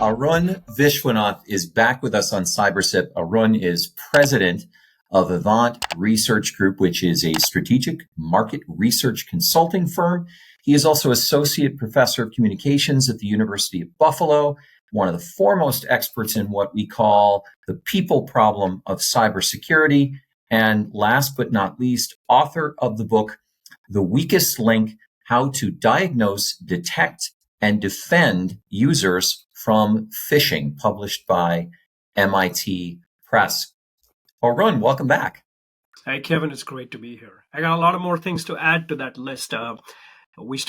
Arun Vishwanath is back with us on CyberSip. Arun is president of Avant Research Group, which is a strategic market research consulting firm. He is also associate professor of communications at the University of Buffalo, one of the foremost experts in what we call the people problem of cybersecurity, and last but not least, author of the book, The Weakest Link: How to Diagnose, Detect, and Defend Users from Phishing, published by MIT Press. Arun, welcome back. Hey, Kevin, it's great to be here. I got a lot of more things to add to that list. We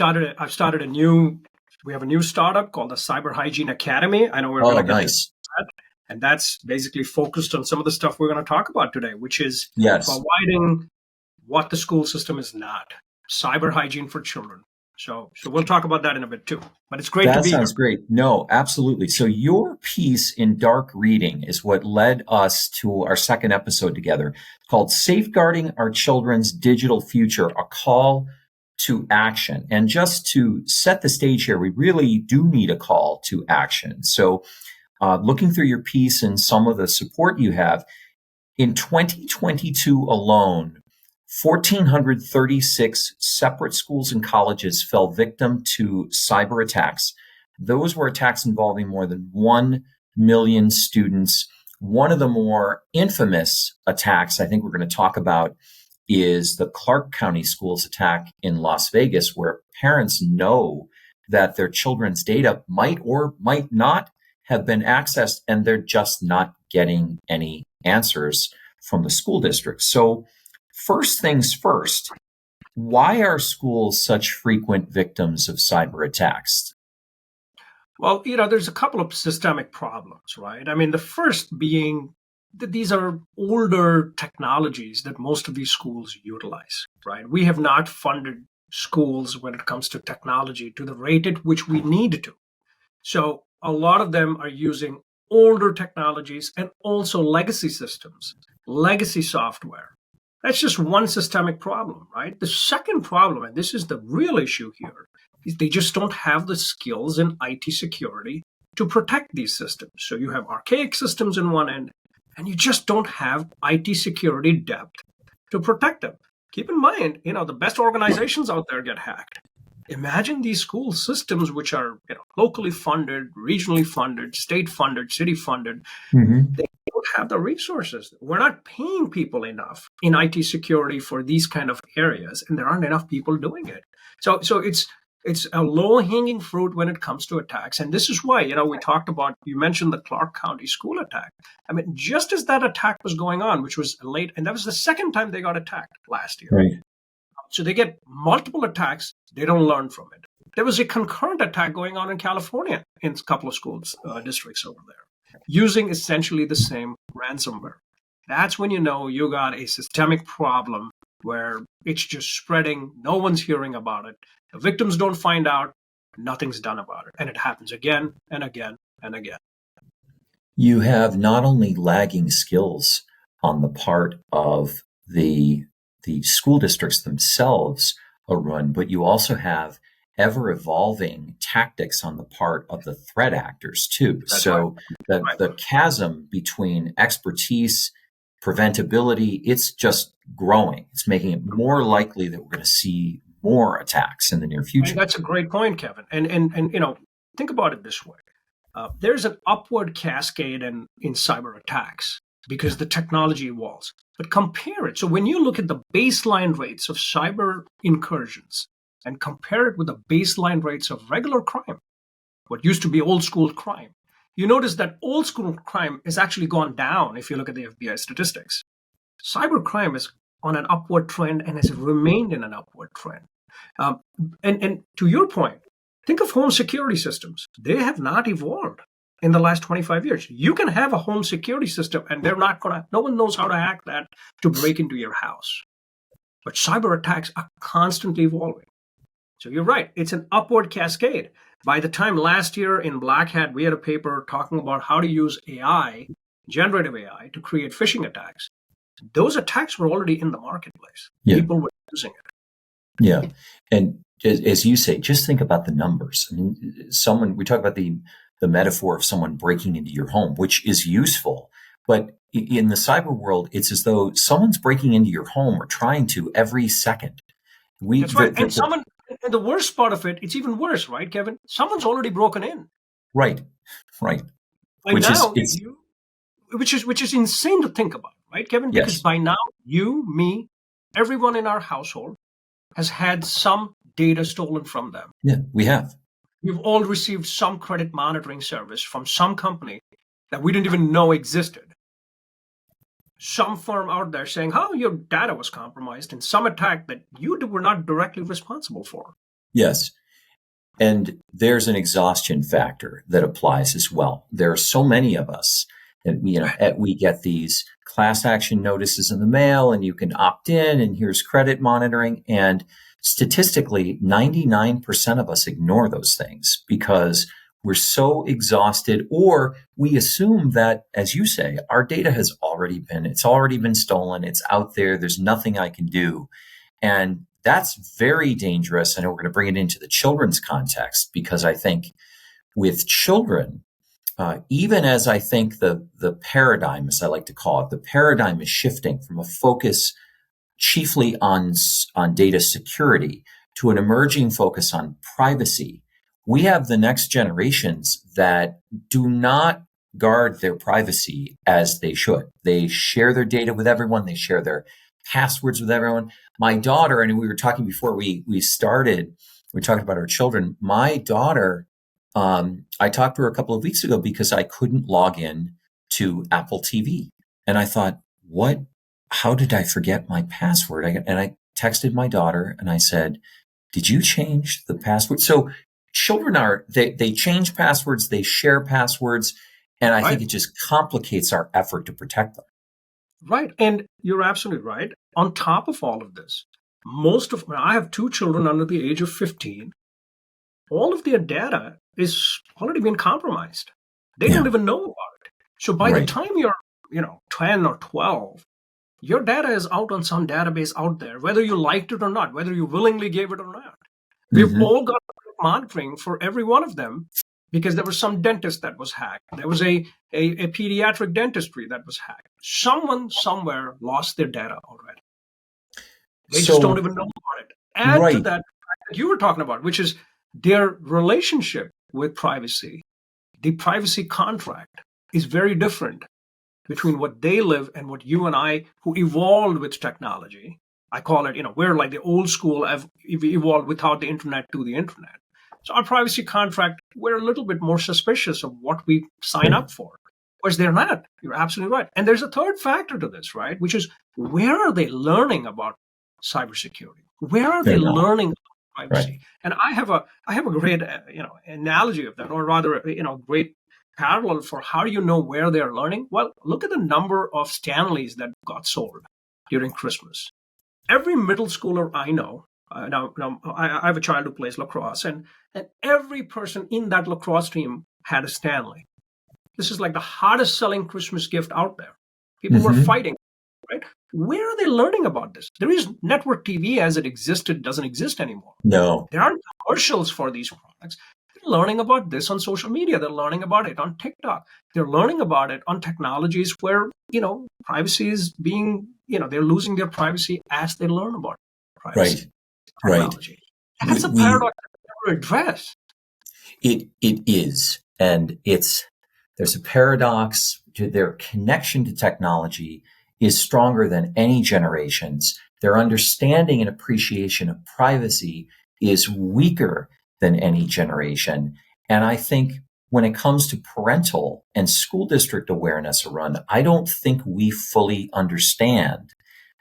have a new startup called the Cyber-Hygiene Academy. I know we're going to get to that. And that's basically focused on some of the stuff we're going to talk about today, which is providing what the school system is not, cyber hygiene for children. So we'll talk about that in a bit too. But it's great to be here. That sounds great. No, absolutely. So your piece in Dark Reading is what led us to our second episode together, called Safeguarding Our Children's Digital Future, a Call to Action. And just to set the stage here, we really do need a call to action. So looking through your piece and some of the support you have, in 2022 alone, 1,436 separate schools and colleges fell victim to cyber attacks. Those were attacks involving more than 1 million students. One of the more infamous attacks I think we're going to talk about is the Clark County Schools attack in Las Vegas, where parents know that their children's data might or might not have been accessed, and they're just not getting any answers from the school district. So first things first, why are schools such frequent victims of cyber attacks? Well, there's a couple of systemic problems, right? I mean, the first being that these are older technologies that most of these schools utilize, right? We have not funded schools when it comes to technology to the rate at which we need to. So a lot of them are using older technologies and also legacy systems, legacy software. That's just one systemic problem, right? The second problem, and this is the real issue here, is they just don't have the skills in IT security to protect these systems. So you have archaic systems in one end, and you just don't have IT security depth to protect them. Keep in mind, the best organizations out there get hacked. Imagine these school systems, which are locally funded, regionally funded, state funded, city funded. Mm-hmm. They don't have the resources. We're not paying people enough in IT security for these kind of areas, and there aren't enough people doing it. So it's a low-hanging fruit when it comes to attacks. And this is why, you mentioned the Clark County school attack. I mean, just as that attack was going on, which was late, and that was the second time they got attacked last year. Right. So they get multiple attacks. They don't learn from it. There was a concurrent attack going on in California in a couple of schools, districts over there, using essentially the same ransomware. That's when you got a systemic problem where it's just spreading. No one's hearing about it. The victims don't find out. Nothing's done about it. And it happens again and again and again. You have not only lagging skills on the part of the school districts themselves, Arun, but you also have ever-evolving tactics on the part of the threat actors too. That's so right. The chasm between expertise, preventability, it's just growing. It's making it more likely that we're going to see more attacks in the near future. And that's a great point, Kevin. And think about it this way. There's an upward cascade in cyber attacks because the technology evolves. But compare it. So when you look at the baseline rates of cyber incursions and compare it with the baseline rates of regular crime, what used to be old school crime, you notice that old school crime has actually gone down if you look at the FBI statistics. Cyber crime is on an upward trend and has remained in an upward trend. And to your point, think of home security systems. They have not evolved in the last 25 years. You can have a home security system and no one knows how to hack that to break into your house. But cyber attacks are constantly evolving. So you're right. It's an upward cascade. By the time last year in Black Hat, we had a paper talking about how to use AI, generative AI, to create phishing attacks. Those attacks were already in the marketplace. Yeah. People were using it. Yeah. And as you say, just think about the numbers. I mean, we talk about the the metaphor of someone breaking into your home, which is useful. But in the cyber world, it's as though someone's breaking into your home or trying to every second. That's right. And the worst part of it, it's even worse, right, Kevin? Someone's already broken in. Right. By now, which is insane to think about, right, Kevin? Because yes. by now, you, me, everyone in our household has had some data stolen from them. Yeah, we have. We've all received some credit monitoring service from some company that we didn't even know existed. Some firm out there saying, "Oh, your data was compromised in some attack that you were not directly responsible for." Yes. And there's an exhaustion factor that applies as well. There are so many of us that we get these class action notices in the mail, and you can opt in, and here's credit monitoring. And statistically, 99% of us ignore those things because we're so exhausted, or we assume that, as you say, our data it's already been stolen. It's out there. There's nothing I can do. And that's very dangerous. I know we're going to bring it into the children's context, because I think with children, even as I think the paradigm, as I like to call it, the paradigm is shifting from a focus chiefly on data security to an emerging focus on privacy. We have the next generations that do not guard their privacy as they should. They share their data with everyone. They share their passwords with everyone. My daughter, and we were talking before we started, we talked about our children. My daughter, I talked to her a couple of weeks ago because I couldn't log in to Apple TV. And I thought, how did I forget my password? And I texted my daughter and I said, did you change the password? So children they change passwords, they share passwords, and I think it just complicates our effort to protect them. Right. And you're absolutely right. On top of all of this, I have two children under the age of 15. All of their data is already been compromised. They don't even know about it. So by the time you're, 10 or 12, your data is out on some database out there, whether you liked it or not, whether you willingly gave it or not. We've all got monitoring for every one of them, because there was some dentist that was hacked. There was a pediatric dentistry that was hacked. Someone somewhere lost their data already. They just don't even know about it. Add to that you were talking about, which is their relationship with privacy. The privacy contract is very different between what they live and what you and I, who evolved with technology, I call it, we're like the old school, evolved without the internet to the internet. So our privacy contract, we're a little bit more suspicious of what we sign up for. Whereas they're not. You're absolutely right. And there's a third factor to this, right? Which is, where are they learning about cybersecurity? Where are they learning about privacy? Right. And I have a great, analogy of that, or rather, great parallel for how you know where they're learning. Well, look at the number of Stanleys that got sold during Christmas. Every middle schooler I know, now I have a child who plays lacrosse, and every person in that lacrosse team had a Stanley. This is like the hardest selling Christmas gift out there. People were fighting, right? Where are they learning about this? There is network TV as it existed, doesn't exist anymore. No. There aren't commercials for these products. They're learning about this on social media. They're learning about it on TikTok. They're learning about it on technologies where, privacy is being, they're losing their privacy as they learn about privacy. Technology. That's a paradox I never addressed. It is. And there's a paradox to their connection to technology is stronger than any generation's. Their understanding and appreciation of privacy is weaker than any generation. And I think when it comes to parental and school district awareness, Arun, I don't think we fully understand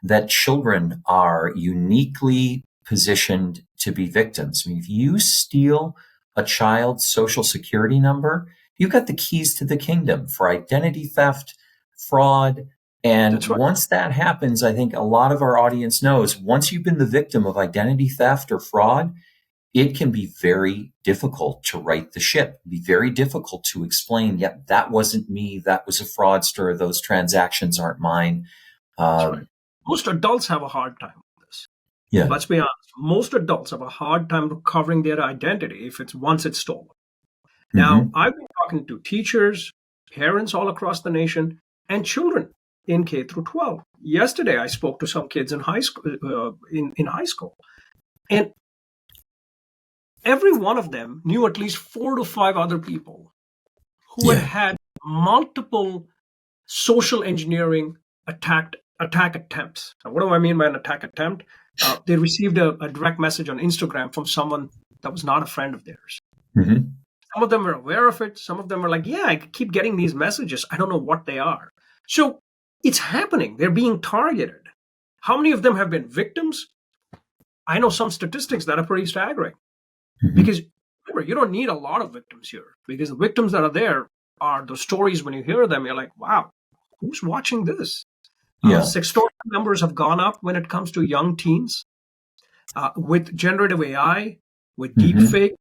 that children are uniquely positioned to be victims. I mean, if you steal a child's social security number, you've got the keys to the kingdom for identity theft, fraud. And once that happens, I think a lot of our audience knows, once you've been the victim of identity theft or fraud, it can be very difficult to right the ship, be very difficult to explain, yep, that wasn't me, that was a fraudster, those transactions aren't mine. Most adults have a hard time with this. Yeah. Let's be honest. Most adults have a hard time recovering their identity once it's stolen. Now, I've been talking to teachers, parents all across the nation, and children in K through 12. Yesterday, I spoke to some kids in high school, and every one of them knew at least 4 to 5 other people who had multiple social engineering attack attempts. Now, what do I mean by an attack attempt? They received a direct message on Instagram from someone that was not a friend of theirs. Some of them were aware of it. Some of them were like, yeah, I keep getting these messages. I don't know what they are. So it's happening. They're being targeted. How many of them have been victims? I know some statistics that are pretty staggering. Because remember, you don't need a lot of victims here, because the victims that are there are the stories. When you hear them, you're like, wow, who's watching this? Sextortion numbers have gone up when it comes to young teens. With generative AI, with deepfake,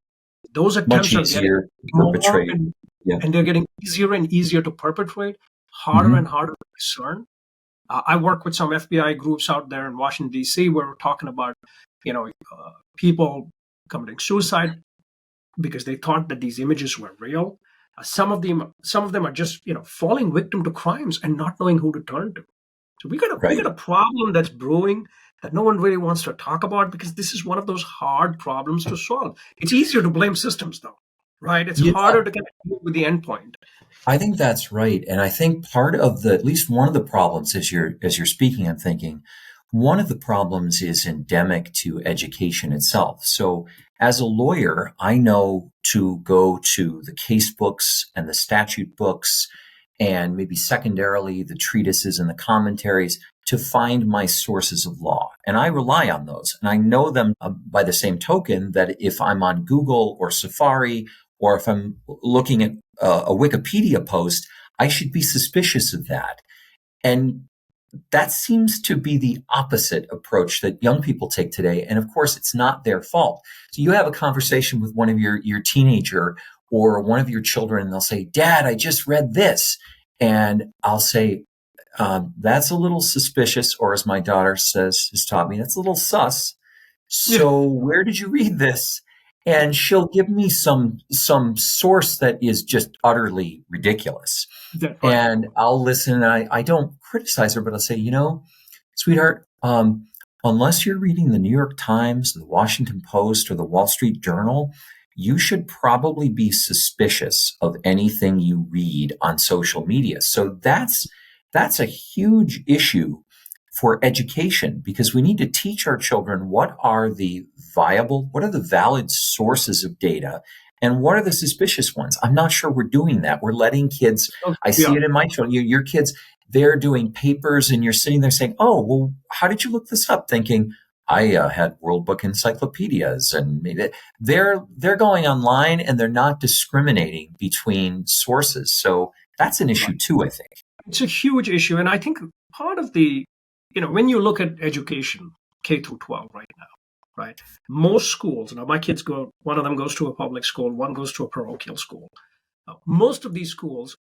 those attempts are getting more and they're getting easier and easier to perpetrate, harder and harder to discern. I work with some FBI groups out there in Washington, D.C., where we're talking about, people committing suicide because they thought that these images were real. Some of them are just, falling victim to crimes and not knowing who to turn to. So we got a problem that's brewing that no one really wants to talk about, because this is one of those hard problems to solve. It's easier to blame systems, though, right? It's harder to get with the endpoint. I think that's right. And I think part of at least one of the problems as you're speaking, I'm thinking, one of the problems is endemic to education itself. So as a lawyer, I know to go to the case books and the statute books, and maybe secondarily the treatises and the commentaries, to find my sources of law. And I rely on those. And I know them by the same token that if I'm on Google or Safari, or if I'm looking at a Wikipedia post, I should be suspicious of that. And that seems to be the opposite approach that young people take today. And of course, it's not their fault. So you have a conversation with one of your teenager or one of your children, and they'll say, Dad, I just read this. And I'll say, that's a little suspicious, or as my daughter has taught me, that's a little sus. So where did you read this? And she'll give me some source that is just utterly ridiculous. And I'll listen, and I don't criticize her, but I'll say, sweetheart, unless you're reading the New York Times, the Washington Post, or the Wall Street Journal, you should probably be suspicious of anything you read on social media. So that's a huge issue for education, because we need to teach our children what are the valid sources of data, and what are the suspicious ones. I'm not sure we're doing that. We're letting kids, I see it in my children, your kids, they're doing papers, and you're sitting there saying, oh, well, how did you look this up? Thinking, I had World Book encyclopedias, and maybe they're going online and they're not discriminating between sources. So that's an issue too, I think. It's a huge issue. And I think part of the, when you look at education, K through 12 right now, right? Most schools, now my kids one of them goes to a public school, one goes to a parochial school. Most of these schools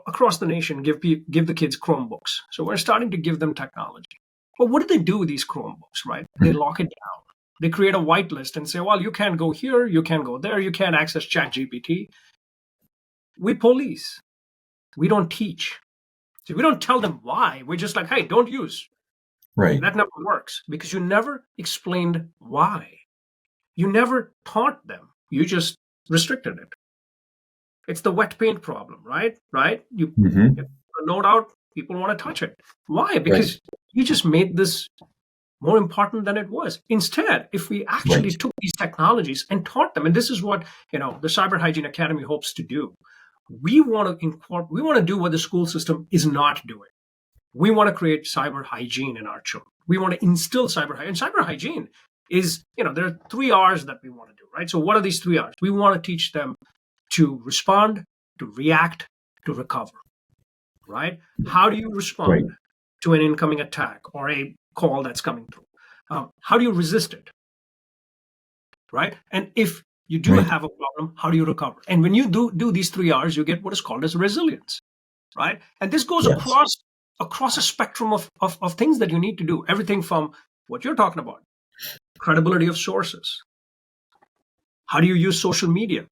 across the nation give the kids Chromebooks. So we're starting to give them technology. But what do they do with these Chromebooks, right? They lock it down. They create a whitelist and say, well, you can't go here, you can't go there, you can't access ChatGPT. We police. We don't teach. So we don't tell them why. We're just like, hey, don't use. Right. That never works, because you never explained why. You never taught them. You just restricted it. It's the wet paint problem, right? You get a note out, people want to touch it. Why? Because you just made this more important than it was. Instead, if we actually took these technologies and taught them, and this is what the Cyber-Hygiene Academy hopes to do. We want to do what the school system is not doing. We want to create cyber hygiene in our children. We want to instill cyber hygiene. And cyber hygiene is, there are 3 R's that we want to do, right? So what are these 3 R's? We want to teach them to respond, to react, to recover, right? How do you respond to an incoming attack or a call that's coming through? How do you resist it, right? And if you do have a problem, how do you recover? And when you do these 3 R's, you get what is called as resilience, right? And this goes across a spectrum of things that you need to do. Everything from what you're talking about, credibility of sources. How do you use social media?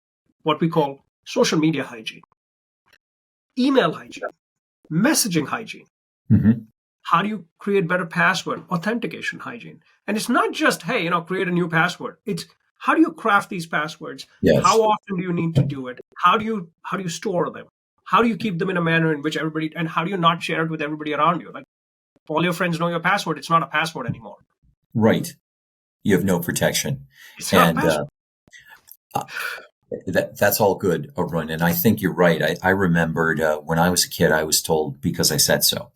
What we call social media hygiene, email hygiene, messaging hygiene. Mm-hmm. How do you create better password authentication hygiene? And it's not just, hey, create a new password. It's how do you craft these passwords? Yes. How often do you need to do it? How do you store them? How do you keep them in a manner in which everybody, and how do you not share it with everybody around you? Like, all your friends know your password. It's not a password anymore. Right. You have no protection. It's not a password. That's all good, Arun. And I think you're right. I remembered when I was a kid, I was told because I said so,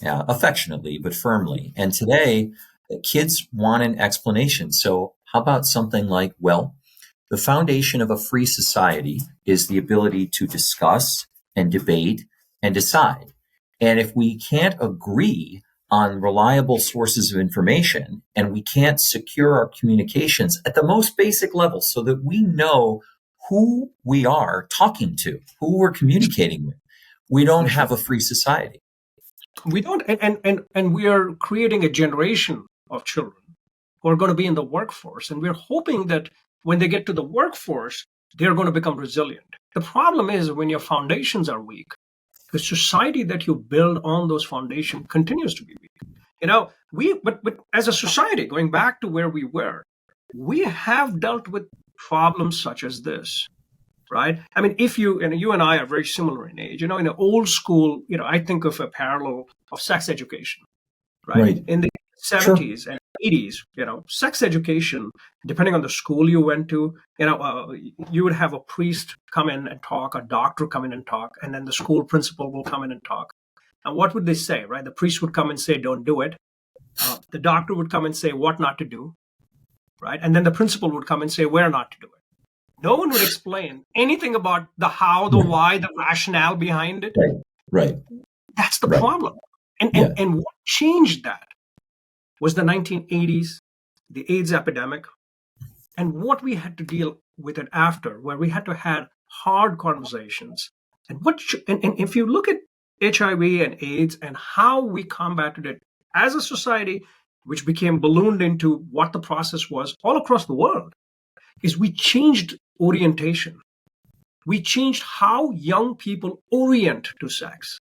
affectionately, but firmly. And today, kids want an explanation. So how about something like, well, the foundation of a free society is the ability to discuss and debate and decide. And if we can't agree on reliable sources of information and we can't secure our communications at the most basic level so that we know who we are talking to, who we're communicating with, we don't have a free society. We don't, and we are creating a generation of children who are going to be in the workforce, and we're hoping that when they get to the workforce, they're going to become resilient. The problem is when your foundations are weak, the society that you build on those foundations continues to be weak. But as a society, going back to where we were, we have dealt with problems such as this, right? I mean, you and I are very similar in age. In the old school, I think of a parallel of sex education, right? In the 70s and 80s, sex education, depending on the school you went to, you would have a priest come in and talk, a doctor come in and talk, and then the school principal will come in and talk. And what would they say, right? The priest would come and say, don't do it. The doctor would come and say what not to do, right? And then the principal would come and say where not to do it. No one would explain anything about the how, the why, the rationale behind it. Right. That's the problem. And what changed that was the 1980s, the AIDS epidemic, and what we had to deal with it after, where we had to have hard conversations. And if you look at HIV and AIDS and how we combated it as a society, which became ballooned into what the process was all across the world, is we changed orientation. We changed how young people orient to sex.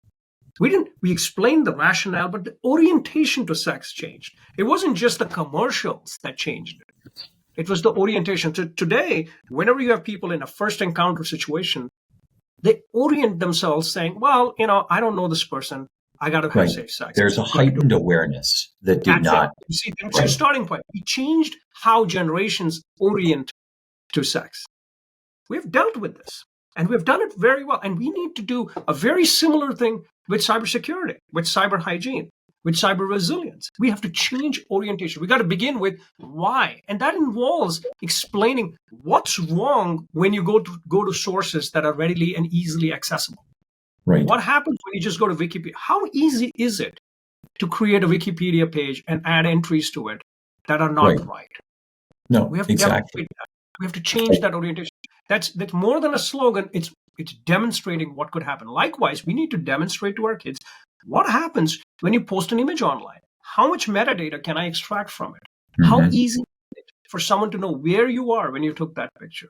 We explained the rationale, but the orientation to sex changed. It wasn't just the commercials that changed it. It was the orientation. Today, whenever you have people in a first encounter situation, they orient themselves saying, well, I don't know this person. I got to have safe sex. There's a heightened awareness that did not. You see, that's your starting point. We changed how generations orient to sex. We've dealt with this, and we've done it very well. And we need to do a very similar thing with cybersecurity, with cyber hygiene, with cyber resilience. We have to change orientation. We got to begin with why. And that involves explaining what's wrong when you go to sources that are readily and easily accessible. Right. What happens when you just go to Wikipedia? How easy is it to create a Wikipedia page and add entries to it that are not right? No, we have to exactly. that. We have to change that orientation. That's more than a slogan. It's demonstrating what could happen. Likewise, we need to demonstrate to our kids what happens when you post an image online. How much metadata can I extract from it? Mm-hmm. How easy is it for someone to know where you are when you took that picture?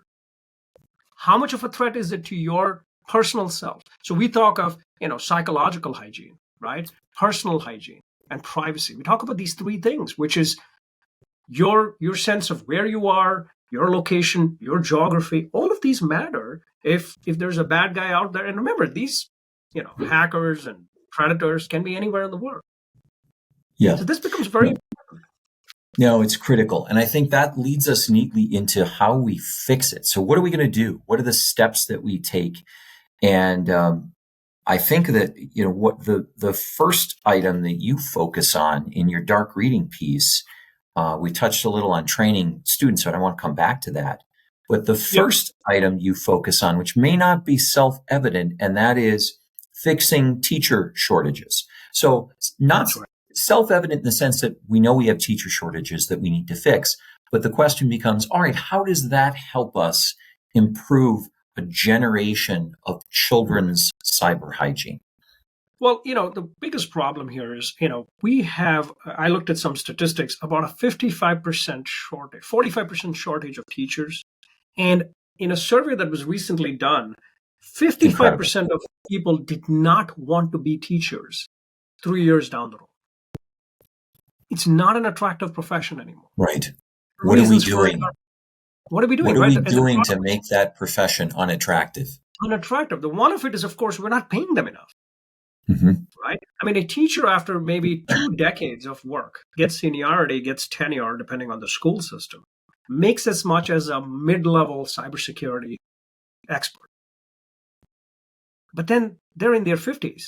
How much of a threat is it to your personal self? So we talk of, psychological hygiene, right? Personal hygiene and privacy. We talk about these three things, which is your sense of where you are, your location, your geography. All of these matter if there's a bad guy out there. And remember, these, hackers and predators can be anywhere in the world. Yeah. So this becomes very important. No, it's critical. And I think that leads us neatly into how we fix it. So what are we going to do? What are the steps that we take? And I think that, what the first item that you focus on in your dark reading piece, we touched a little on training students, so I want to come back to that. But the first item you focus on, which may not be self-evident, and that is fixing teacher shortages. So not self-evident in the sense that we know we have teacher shortages that we need to fix. But the question becomes, all right, how does that help us improve a generation of children's cyber hygiene? Well, the biggest problem here is, I looked at some statistics about a 55% shortage, 45% shortage of teachers. And in a survey that was recently done, 55% of people did not want to be teachers 3 years down the road. It's not an attractive profession anymore. Right. What are we doing? What are we doing? What are we doing to make that profession unattractive? Unattractive. The one of it is, of course, we're not paying them enough. Mm-hmm. Right? I mean, a teacher after maybe 2 decades of work gets seniority, gets tenure, depending on the school system, makes as much as a mid-level cybersecurity expert. But then they're in their 50s.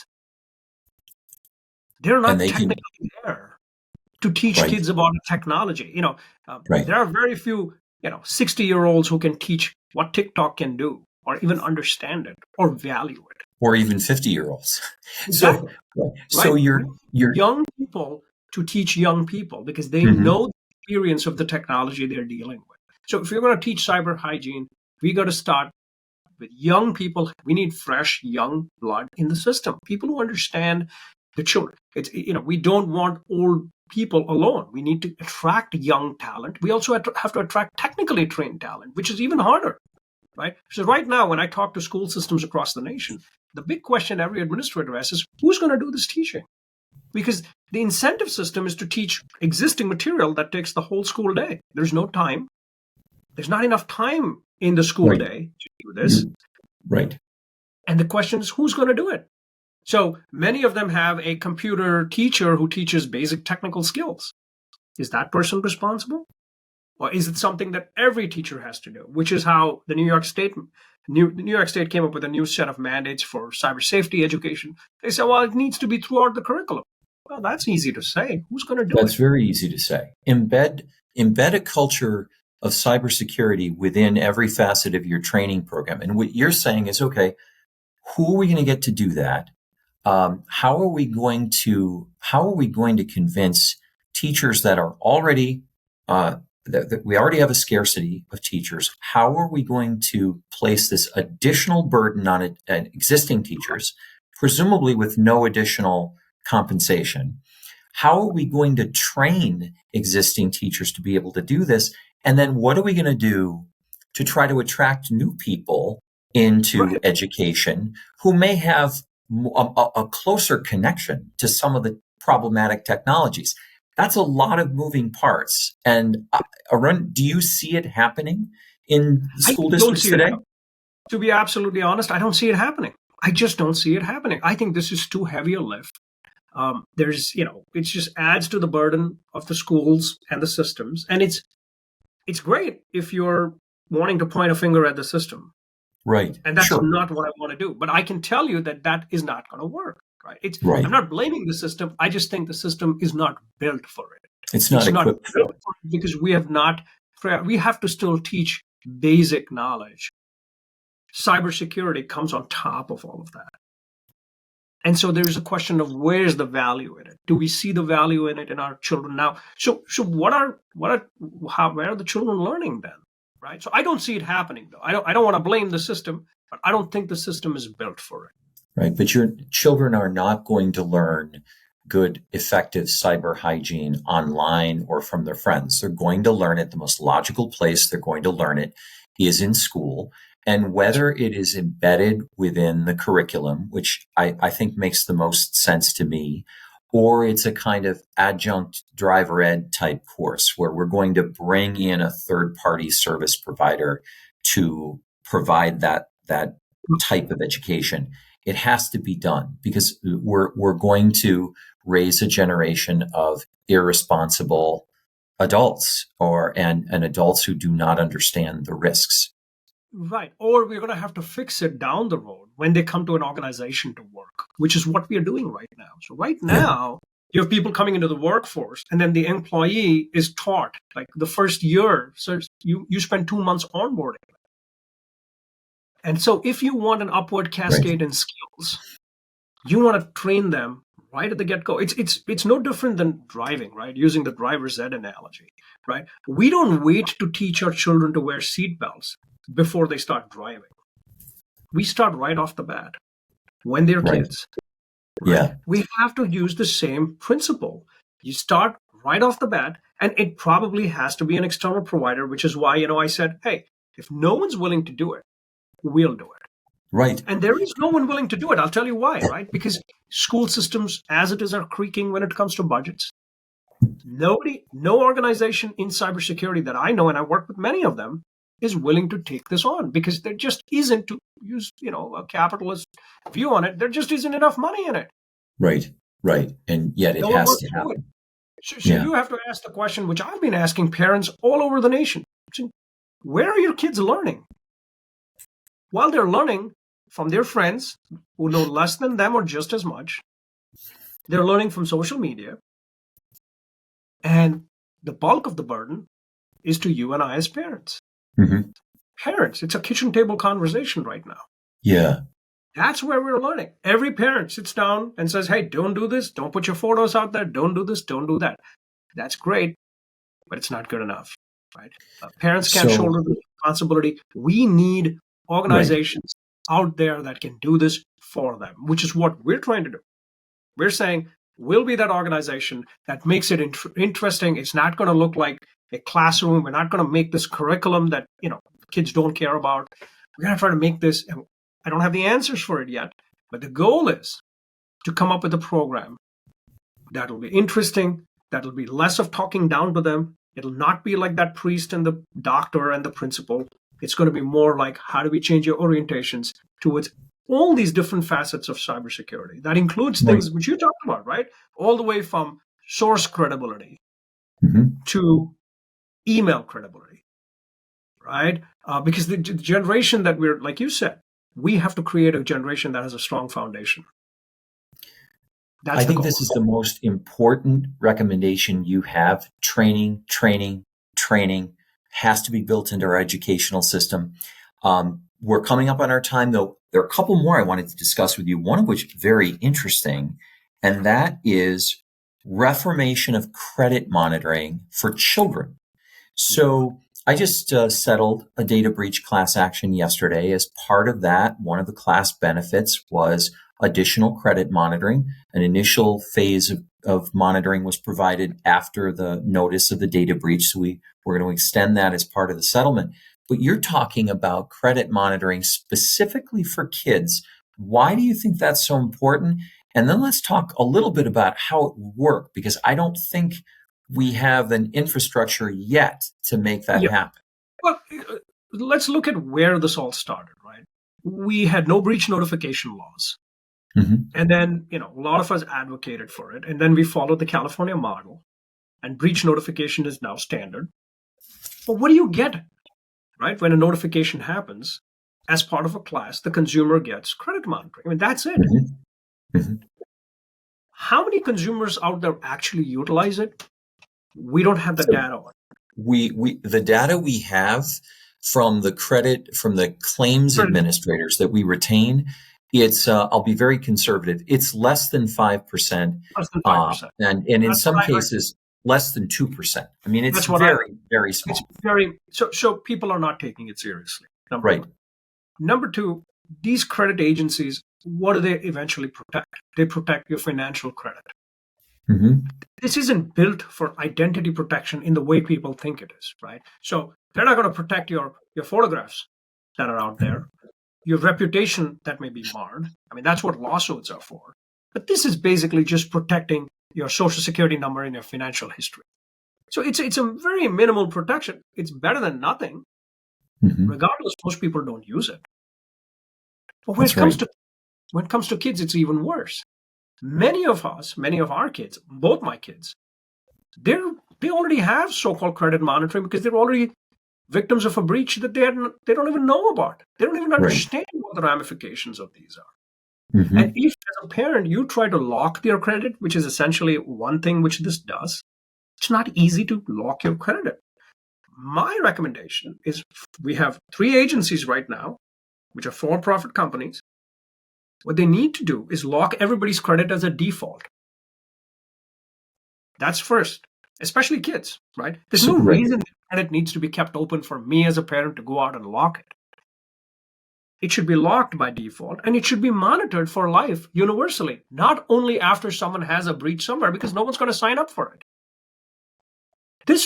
They're not technically there to teach kids about technology. There are very few, 60-year-olds who can teach what TikTok can do or even understand it or value it. Or even 50-year-olds. Exactly. So you're young people to teach young people because they know the experience of the technology they're dealing with. So if you're going to teach cyber hygiene, we got to start with young people. We need fresh, young blood in the system. People who understand the children. We don't want old people alone. We need to attract young talent. We also have to attract technically trained talent, which is even harder. Right? So right now, when I talk to school systems across the nation, the big question every administrator asks is, who's going to do this teaching? Because the incentive system is to teach existing material that takes the whole school day. There's no time. There's not enough time in the school day to do this. Right. And the question is, who's going to do it? So many of them have a computer teacher who teaches basic technical skills. Is that person responsible? Or is it something that every teacher has to do, which is how the New York State came up with a new set of mandates for cyber safety education. They said, well, it needs to be throughout the curriculum. Well, that's easy to say. Who's going to do it? That's very easy to say. Embed a culture of cybersecurity within every facet of your training program. And what you're saying is, okay, who are we going to get to do that? How are we going to convince teachers that are already that we already have a scarcity of teachers? How are we going to place this additional burden on existing teachers, presumably with no additional compensation? How are we going to train existing teachers to be able to do this? And then what are we going to do to try to attract new people into education who may have a closer connection to some of the problematic technologies? That's a lot of moving parts. And Arun, do you see it happening in school districts today? To be absolutely honest, I don't see it happening. I just don't see it happening. I think this is too heavy a lift. It just adds to the burden of the schools and the systems. And it's great if you're wanting to point a finger at the system. Right. And that's not what I want to do. But I can tell you that is not going to work. Right. I'm not blaming the system. I just think the system is not built for it. It's not equipped for it. Because we have to still teach basic knowledge. Cybersecurity comes on top of all of that. And so there's a question of where's the value in it? Do we see the value in it in our children now? So where are the children learning then? Right. So I don't see it happening though. I don't want to blame the system, but I don't think the system is built for it. Right. But your children are not going to learn good, effective cyber hygiene online or from their friends. They're going to learn it. The most logical place they're going to learn it is in school. And whether it is embedded within the curriculum, which I think makes the most sense to me, or it's a kind of adjunct driver ed type course where we're going to bring in a third-party service provider to provide that type of education. It has to be done because we're going to raise a generation of irresponsible adults and adults who do not understand the risks. Right. Or we're going to have to fix it down the road when they come to an organization to work, which is what we are doing right now. So right now, you have people coming into the workforce and then the employee is taught like the first year. So you spend 2 months onboarding. And so if you want an upward cascade in skills, you want to train them right at the get-go. It's no different than driving, right? Using the driver's ed analogy, right? We don't wait to teach our children to wear seatbelts before they start driving. We start right off the bat when they're kids. Right? Yeah. We have to use the same principle. You start right off the bat, and it probably has to be an external provider, which is why, I said, hey, if no one's willing to do it, we'll do it. Right. And there is no one willing to do it. I'll tell you why, right? Because school systems, as it is, are creaking when it comes to budgets. No organization in cybersecurity that I know, and I work with many of them, is willing to take this on because there just isn't, to use a capitalist view on it, there just isn't enough money in it. Right. Right. And yet it No one has wants to to do it. happen. So you have to ask the question, which I've been asking parents all over the nation. Where are your kids learning? Well, they're learning from their friends who know less than them or just as much. They're learning from social media. And the bulk of the burden is to you and I as parents. Mm-hmm. Parents, it's a kitchen table conversation right now. Yeah. That's where we're learning. Every parent sits down and says, hey, don't do this. Don't put your photos out there. Don't do this. Don't do that. That's great, but it's not good enough, right? Parents can't shoulder the responsibility. We need organizations out there that can do this for them, which is what we're trying to do. We're saying we'll be that organization that makes it interesting. It's not going to look like a classroom. We're not going to make this curriculum that kids don't care about. We're going to try to make this, and I don't have the answers for it yet, but the goal is to come up with a program that will be interesting, that will be less of talking down to them. It'll not be like that priest and the doctor and the principal. It's going to be more like, how do we change your orientations towards all these different facets of cybersecurity? That includes things which you talked about, right? All the way from source credibility to email credibility, right? Because the generation that we're, like you said, we have to create a generation that has a strong foundation. I think this is the most important recommendation you have. Training has to be built into our educational system. We're coming up on our time, though. There are a couple more I wanted to discuss with you, one of which is very interesting, and that is reformation of credit monitoring for children. So I just settled a data breach class action yesterday. As part of that, one of the class benefits was additional credit monitoring. An initial phase of monitoring was provided after the notice of the data breach. So we're going to extend that as part of the settlement. But you're talking about credit monitoring specifically for kids. Why do you think that's so important? And then let's talk a little bit about how it would work, because I don't think we have an infrastructure yet to make that happen. Well, let's look at where this all started, right? We had no breach notification laws. And then, a lot of us advocated for it. And then we followed the California model, and breach notification is now standard. But what do you get, right? When a notification happens, as part of a class, the consumer gets credit monitoring. I mean, that's it. How many consumers out there actually utilize it? We don't have the data on it. The data we have from the claims administrators that we retain, it's I'll be very conservative. It's less than 5%. Less than 5%. And in some cases, less than 2%. I mean, it's very, very small. It's very, so people are not taking it seriously. Number one. Number two, these credit agencies, what do they eventually protect? They protect your financial credit. This isn't built for identity protection in the way people think it is, right? So they're not going to protect your photographs that are out there, your reputation that may be marred. I mean, that's what lawsuits are for. But this is basically just protecting your social security number and your financial history. So it's a very minimal protection. It's better than nothing. Regardless, most people don't use it. But when it comes to kids, it's even worse. Many of our kids, both my kids, they already have so-called credit monitoring because they're already victims of a breach that they don't even know about. They don't even understand what the ramifications of these are. And if, as a parent, you try to lock their credit, which is essentially one thing which this does, it's not easy to lock your credit. My recommendation is we have 3 agencies right now, which are for-profit companies. What they need to do is lock everybody's credit as a default. That's first, especially kids, right? There's no reason the credit needs to be kept open for me as a parent to go out and lock it. It should be locked by default, and it should be monitored for life universally, not only after someone has a breach somewhere, because no one's going to sign up for it.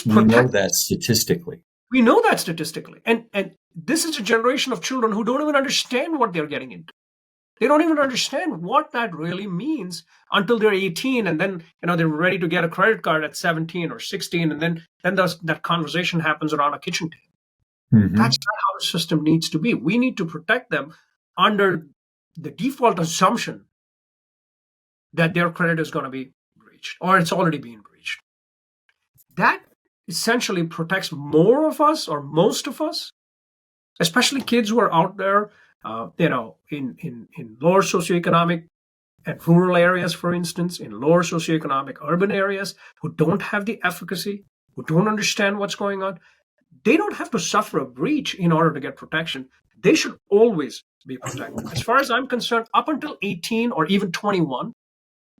We know that statistically. We know that statistically. And this is a generation of children who don't even understand what they're getting into. They don't even understand what that really means until they're 18, and then they're ready to get a credit card at 17 or 16, and then that conversation happens around a kitchen table. Mm-hmm. That's not how the system needs to be. We need to protect them under the default assumption that their credit is going to be breached, or it's already being breached. That essentially protects more of us, or most of us, especially kids who are out there, in lower socioeconomic and rural areas, for instance, in lower socioeconomic urban areas, who don't have the efficacy, who don't understand what's going on. They don't have to suffer a breach in order to get protection. They should always be protected. As far as I'm concerned, up until 18 or even 21,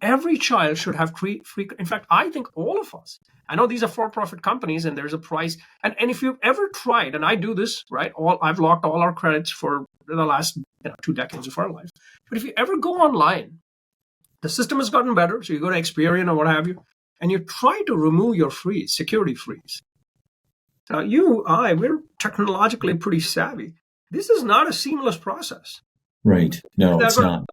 every child should have free. In fact, I think all of us. I know these are for-profit companies, and there's a price. And if you've ever tried, and I do this, right? I've locked all our credits for the last 2 decades of our life. But if you ever go online, the system has gotten better. So you go to Experian or what have you, and you try to remove your security freeze. Now, we're technologically pretty savvy. This is not a seamless process. Right. No, it's not.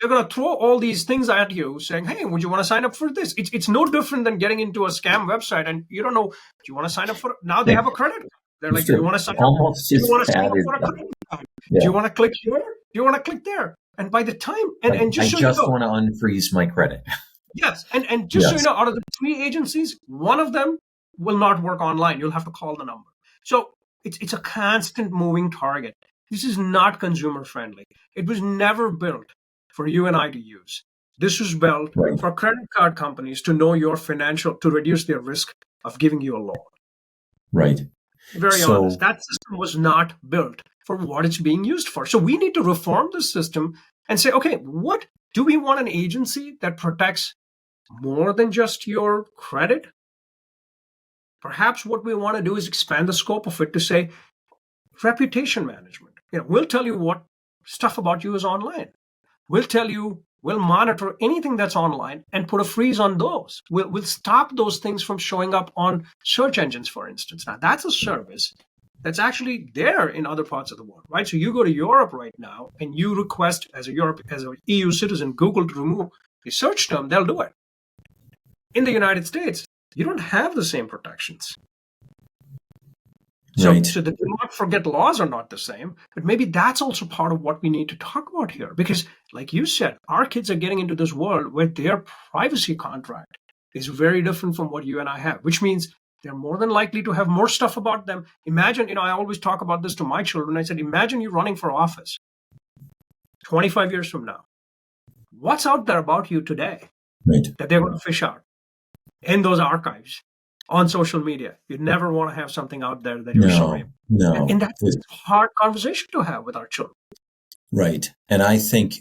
They're going to throw all these things at you saying, hey, would you want to sign up for this? It's no different than getting into a scam website and you don't know, do you want to sign up for it? Now they have a credit card. They're like, do you want to sign up? Do you want to sign up for a credit card? Yeah. Do you want to click here? Do you want to click there? And by the time, and just I just want to unfreeze my credit. Yes. And just so you know, out of the 3 agencies, one of them will not work online. You'll have to call the number. So it's a constant moving target. This is not consumer friendly. It was never built for you and I to use. This was built for credit card companies to know your to reduce their risk of giving you a loan. Right. Very honest. That system was not built for what it's being used for. So we need to reform the system and say, okay, what do we want an agency that protects more than just your credit? Perhaps what we want to do is expand the scope of it to say reputation management. We'll tell you what stuff about you is online. We'll monitor anything that's online and put a freeze on those. We'll stop those things from showing up on search engines, for instance. Now, that's a service that's actually there in other parts of the world, right? So you go to Europe right now and you request as an EU citizen, Google to remove a search term, they'll do it. In the United States, you don't have the same protections. So the do not forget laws are not the same, but maybe that's also part of what we need to talk about here. Because like you said, our kids are getting into this world where their privacy contract is very different from what you and I have, which means they're more than likely to have more stuff about them. Imagine, I always talk about this to my children. I said, imagine you running for office 25 years from now. What's out there about you today that they're going to fish out in those archives? On social media, you never want to have something out there that you're sorry. No, and that's a hard conversation to have with our children. Right, and I think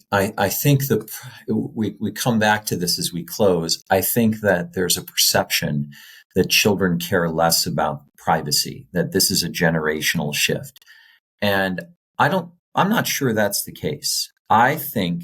we come back to this as we close. I think that there's a perception that children care less about privacy, that this is a generational shift, and I'm not sure that's the case. I think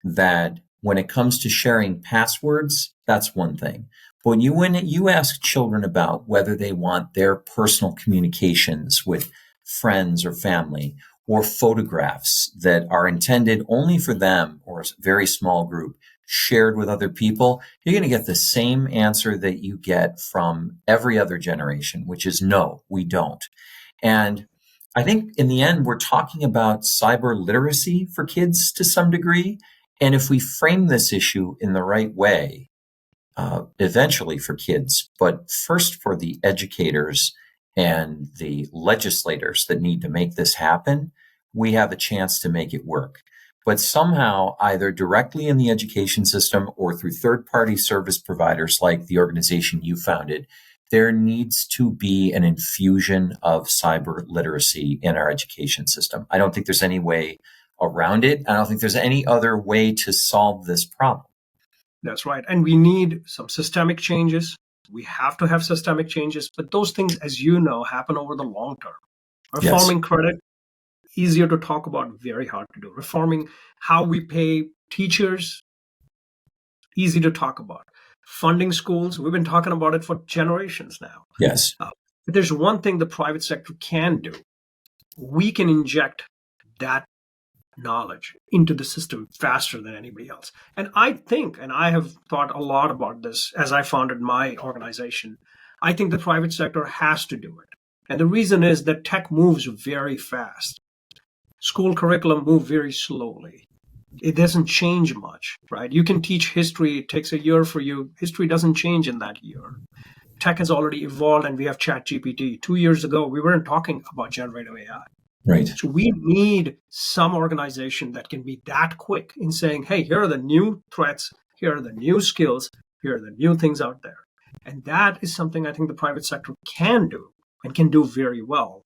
that when it comes to sharing passwords, that's one thing. But when you ask children about whether they want their personal communications with friends or family or photographs that are intended only for them or a very small group shared with other people, you're going to get the same answer that you get from every other generation, which is no, we don't. And I think in the end, we're talking about cyber literacy for kids to some degree. And if we frame this issue in the right way, eventually for kids, but first for the educators and the legislators that need to make this happen, we have a chance to make it work. But somehow, either directly in the education system or through third-party service providers like the organization you founded, there needs to be an infusion of cyber literacy in our education system. I don't think there's any way around it. I don't think there's any other way to solve this problem. That's right. And we need some systemic changes. We have to have systemic changes, but those things, as you know, happen over the long term. Reforming credit, easier to talk about, very hard to do. Reforming how we pay teachers, easy to talk about. Funding schools, we've been talking about it for generations now. Yes. But there's one thing the private sector can do, we can inject that knowledge into the system faster than anybody else. And I think, and I have thought a lot about this as I founded my organization, I think the private sector has to do it. And the reason is that tech moves very fast. School curriculum move very slowly. It doesn't change much, right? You can teach history. It takes a year for you. History doesn't change in that year. Tech has already evolved, and we have ChatGPT. 2 years ago, we weren't talking about generative AI. Right. So we need some organization that can be that quick in saying, hey, here are the new threats, here are the new skills, here are the new things out there. And that is something I think the private sector can do and can do very well.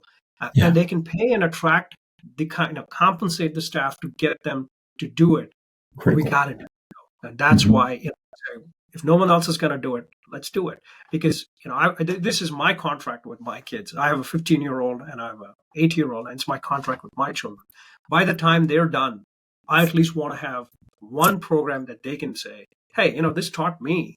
Yeah. And they can pay and attract the kind of compensate the staff to get them to do it. Critical. We got to do it. And that's why, if no one else is going to do it, let's do it. Because, this is my contract with my kids. I have a 15-year-old and I have an 8-year-old, and it's my contract with my children. By the time they're done, I at least want to have one program that they can say, hey, this taught me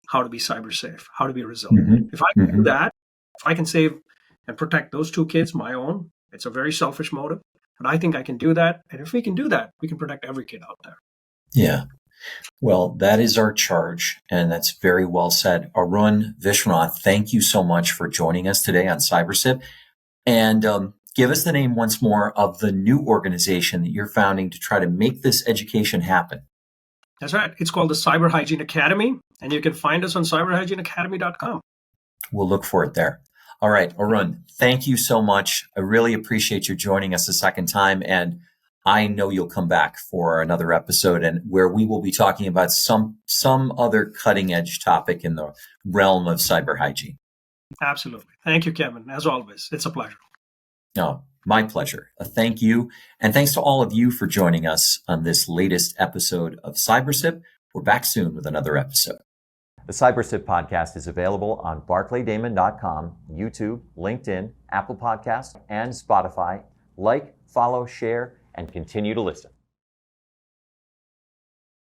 how to be cyber safe, how to be resilient. If I can do that, if I can save and protect those 2 kids, my own, it's a very selfish motive. But I think I can do that. And if we can do that, we can protect every kid out there. Yeah. Well, that is our charge. And that's very well said. Arun Vishwanath, thank you so much for joining us today on CyberSip. And give us the name once more of the new organization that you're founding to try to make this education happen. That's right. It's called the Cyber-Hygiene Academy. And you can find us on cyber-hygieneacademy.com. We'll look for it there. All right, Arun, thank you so much. I really appreciate you joining us a second time. And I know you'll come back for another episode and where we will be talking about some other cutting edge topic in the realm of cyber hygiene. Absolutely. Thank you, Kevin. As always, it's a pleasure. No, my pleasure. Thank you. And thanks to all of you for joining us on this latest episode of CyberSip. We're back soon with another episode. The CyberSip podcast is available on barclaydamon.com, YouTube, LinkedIn, Apple Podcasts, and Spotify. Like, follow, share, and continue to listen.